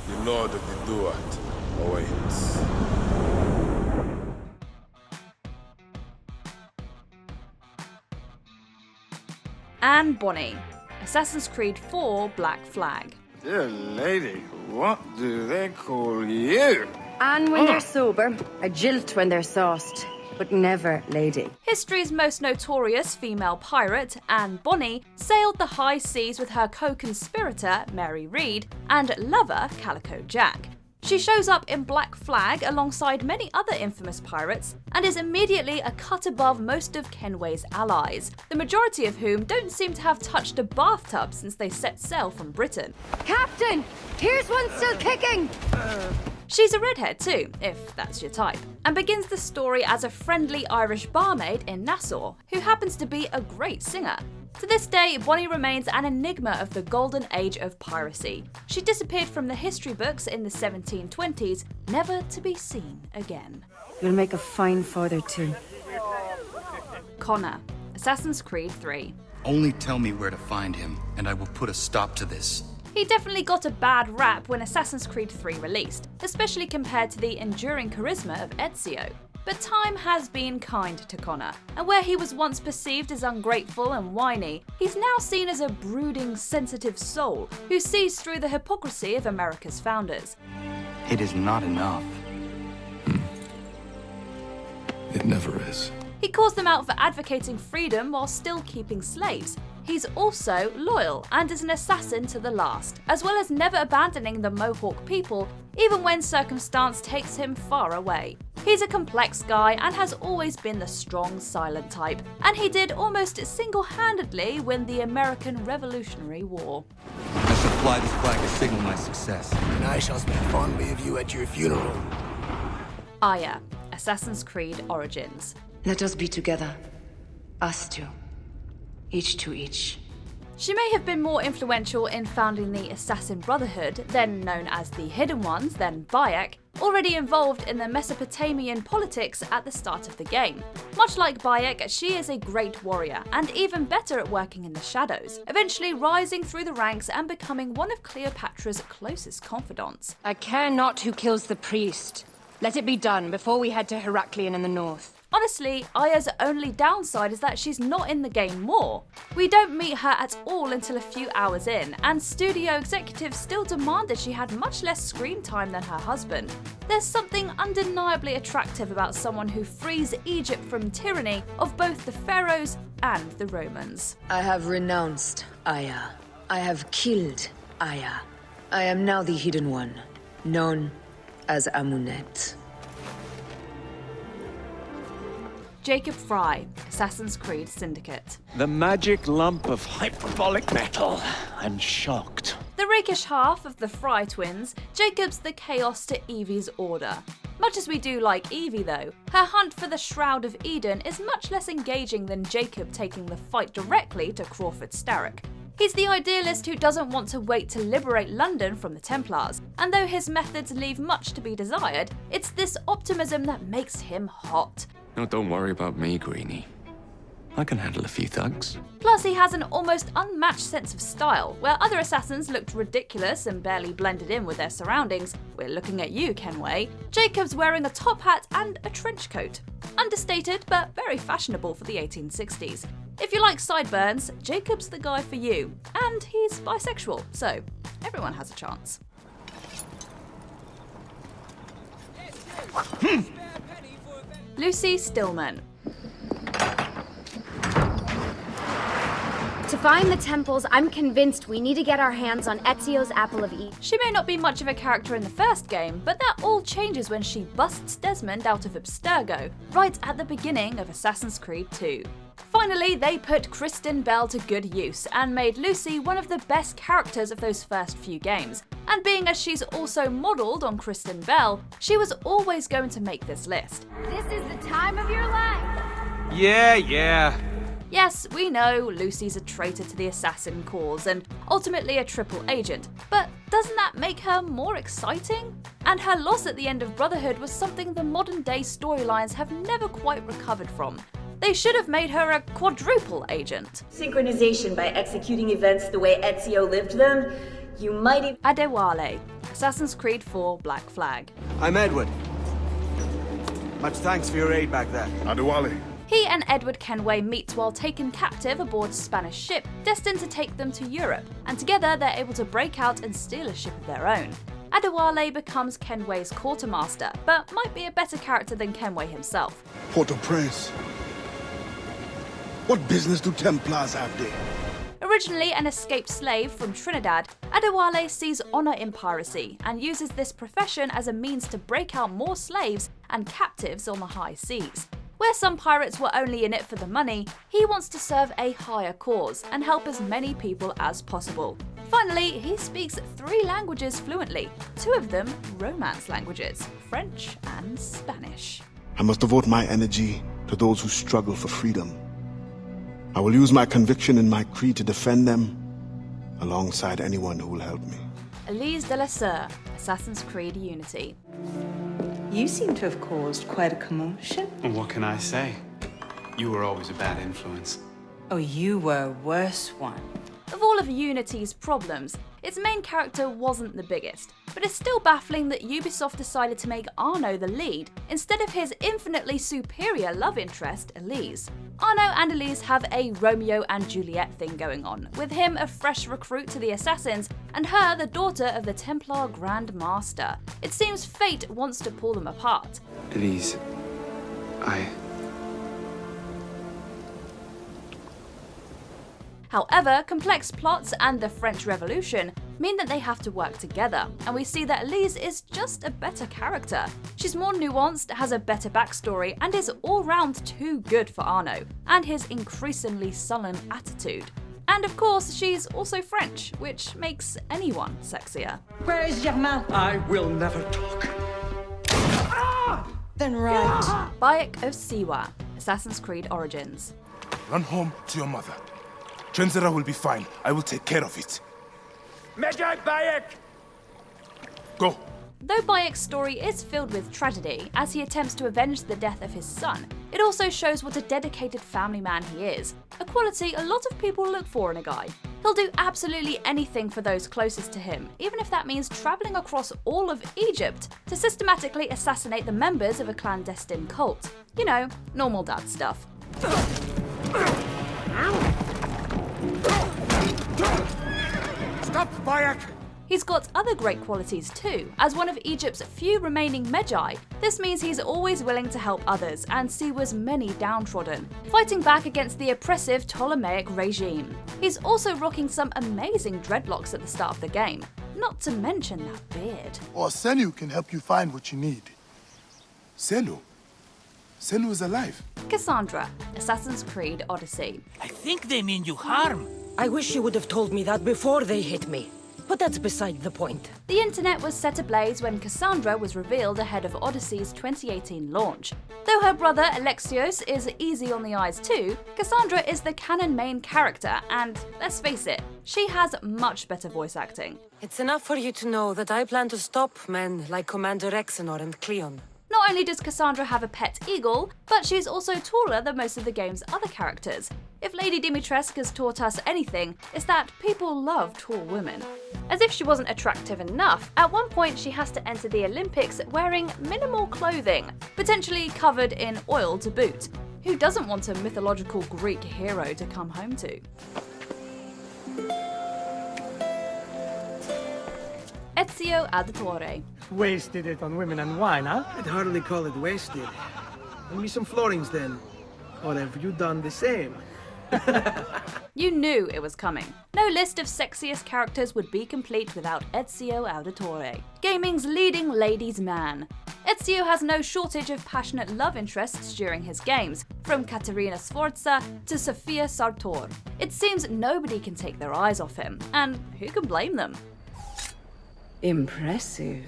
The Lord of the Duat awaits. Anne Bonny, Assassin's Creed 4 Black Flag. Dear lady, what do they call you? Anne when they're sober, a jilt when they're sauced, but never lady. History's most notorious female pirate, Anne Bonny, sailed the high seas with her co-conspirator, Mary Read, and lover, Calico Jack. She shows up in Black Flag alongside many other infamous pirates and is immediately a cut above most of Kenway's allies, the majority of whom don't seem to have touched a bathtub since they set sail from Britain. Captain, here's one still kicking! She's a redhead too, if that's your type, and begins the story as a friendly Irish barmaid in Nassau, who happens to be a great singer. To this day, Bonny remains an enigma of the golden age of piracy. She disappeared from the history books in the 1720s, never to be seen again. You'll make a fine father too. Connor, Assassin's Creed 3. Only tell me where to find him, and I will put a stop to this. He definitely got a bad rap when Assassin's Creed 3 released, especially compared to the enduring charisma of Etzio. But time has been kind to Connor, and where he was once perceived as ungrateful and whiny, he's now seen as a brooding, sensitive soul who sees through the hypocrisy of America's founders. It is not enough. It never is. He calls them out for advocating freedom while still keeping slaves. He's also loyal and is an assassin to the last, as well as never abandoning the Mohawk people, even when circumstance takes him far away. He's a complex guy and has always been the strong, silent type, and he did almost single-handedly win the American Revolutionary War. I shall fly this flag to signal my success. And I shall speak fondly of you at your funeral. Aya, Assassin's Creed Origins. Let us be together. Us two. Each to each. She may have been more influential in founding the Assassin Brotherhood, then known as the Hidden Ones, than Bayek, already involved in the Mesopotamian politics at the start of the game. Much like Bayek, she is a great warrior, and even better at working in the shadows, eventually rising through the ranks and becoming one of Cleopatra's closest confidants. I care not who kills the priest. Let it be done before we head to Heraklion in the north. Honestly, Aya's only downside is that she's not in the game more. We don't meet her at all until a few hours in, and studio executives still demanded she had much less screen time than her husband. There's something undeniably attractive about someone who frees Egypt from tyranny of both the pharaohs and the Romans. I have renounced Aya. I have killed Aya. I am now the Hidden One, known as Amunet. Jacob Frye, Assassin's Creed Syndicate. The magic lump of hyperbolic metal. I'm shocked. The rakish half of the Frye twins, Jacob's the chaos to Evie's order. Much as we do like Evie though, her hunt for the Shroud of Eden is much less engaging than Jacob taking the fight directly to Crawford Starrick. He's the idealist who doesn't want to wait to liberate London from the Templars, and though his methods leave much to be desired, it's this optimism that makes him hot. No, don't worry about me, Greenie. I can handle a few thugs. Plus, he has an almost unmatched sense of style. Where other assassins looked ridiculous and barely blended in with their surroundings, we're looking at you, Kenway. Jacob's wearing a top hat and a trench coat. Understated, but very fashionable for the 1860s. If you like sideburns, Jacob's the guy for you. And he's bisexual, so everyone has a chance. Lucy Stillman. To find the temples, I'm convinced we need to get our hands on Ezio's Apple of Eve. She may not be much of a character in the first game, but that all changes when she busts Desmond out of Abstergo, right at the beginning of Assassin's Creed 2. Finally, they put Kristen Bell to good use and made Lucy one of the best characters of those first few games. And being as she's also modelled on Kristen Bell, she was always going to make this list. This is the time of your life. Yeah. Yes, we know Lucy's a traitor to the assassin cause and ultimately a triple agent, but doesn't that make her more exciting? And her loss at the end of Brotherhood was something the modern day storylines have never quite recovered from. They should have made her a quadruple agent. Synchronization by executing events the way Etzio lived them. You might even... Adewale, Assassin's Creed 4 Black Flag. I'm Edward. Much thanks for your aid back there. Adali. He and Edward Kenway meet while taken captive aboard a Spanish ship destined to take them to Europe, and together they're able to break out and steal a ship of their own. Adewale becomes Kenway's quartermaster, but might be a better character than Kenway himself. Port-au-Prince. What business do Templars have there? Originally an escaped slave from Trinidad, Adewale sees honour in piracy and uses this profession as a means to break out more slaves and captives on the high seas. Where some pirates were only in it for the money, he wants to serve a higher cause and help as many people as possible. Finally, he speaks 3 languages fluently, 2 of them Romance languages, French and Spanish. I must devote my energy to those who struggle for freedom. I will use my conviction in my creed to defend them alongside anyone who will help me. Elise de la Seur, Assassin's Creed Unity. You seem to have caused quite a commotion. Well, what can I say? You were always a bad influence. Oh, you were a worse one. Of all of Unity's problems, its main character wasn't the biggest, but it's still baffling that Ubisoft decided to make Arno the lead instead of his infinitely superior love interest, Elise. Arno and Elise have a Romeo and Juliet thing going on, with him a fresh recruit to the Assassins and her the daughter of the Templar Grand Master. It seems fate wants to pull them apart. Elise, However, complex plots and the French Revolution mean that they have to work together, and we see that Elise is just a better character. She's more nuanced, has a better backstory, and is all-round too good for Arno, and his increasingly sullen attitude. And of course, she's also French, which makes anyone sexier. Where is Germain? I will never talk. Then right. Bayek of Siwa, Assassin's Creed Origins. Run home to your mother. Cassandra will be fine. I will take care of it. Medjay Bayek! Go. Though Bayek's story is filled with tragedy, as he attempts to avenge the death of his son, it also shows what a dedicated family man he is, a quality a lot of people look for in a guy. He'll do absolutely anything for those closest to him, even if that means travelling across all of Egypt to systematically assassinate the members of a clandestine cult. You know, normal dad stuff. Stop, Bayek! He's got other great qualities too. As one of Egypt's few remaining Medjay, this means he's always willing to help others and Siwa's many downtrodden, fighting back against the oppressive Ptolemaic regime. He's also rocking some amazing dreadlocks at the start of the game, not to mention that beard. Or Senu can help you find what you need. Senu? Senu is alive. Cassandra, Assassin's Creed Odyssey. I think they mean you harm. I wish you would have told me that before they hit me. But that's beside the point. The internet was set ablaze when Cassandra was revealed ahead of Odyssey's 2018 launch. Though her brother Alexios is easy on the eyes too, Cassandra is the canon main character and, let's face it, she has much better voice acting. It's enough for you to know that I plan to stop men like Commander Exenor and Cleon. Not only does Cassandra have a pet eagle, but she's also taller than most of the game's other characters. If Lady Dimitrescu has taught us anything, it's that people love tall women. As if she wasn't attractive enough, at one point she has to enter the Olympics wearing minimal clothing, potentially covered in oil to boot. Who doesn't want a mythological Greek hero to come home to? Etzio Auditore. Wasted it on women and wine, huh? I'd hardly call it wasted. Bring me some florins then. Or have you done the same? You knew it was coming. No list of sexiest characters would be complete without Etzio Auditore, gaming's leading ladies' man. Etzio has no shortage of passionate love interests during his games, from Caterina Sforza to Sofia Sartor. It seems nobody can take their eyes off him, and who can blame them? Impressive.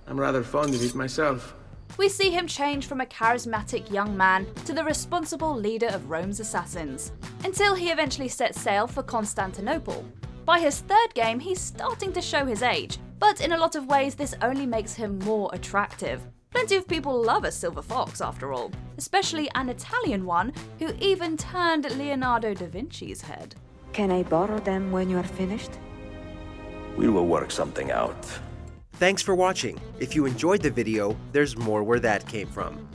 I'm rather fond of it myself. We see him change from a charismatic young man to the responsible leader of Rome's assassins, until he eventually sets sail for Constantinople. By his third game, he's starting to show his age, but in a lot of ways this only makes him more attractive. Plenty of people love a silver fox after all, especially an Italian one who even turned Leonardo da Vinci's head. Can I borrow them when you are finished? We will work something out. Thanks for watching. If you enjoyed the video, there's more where that came from.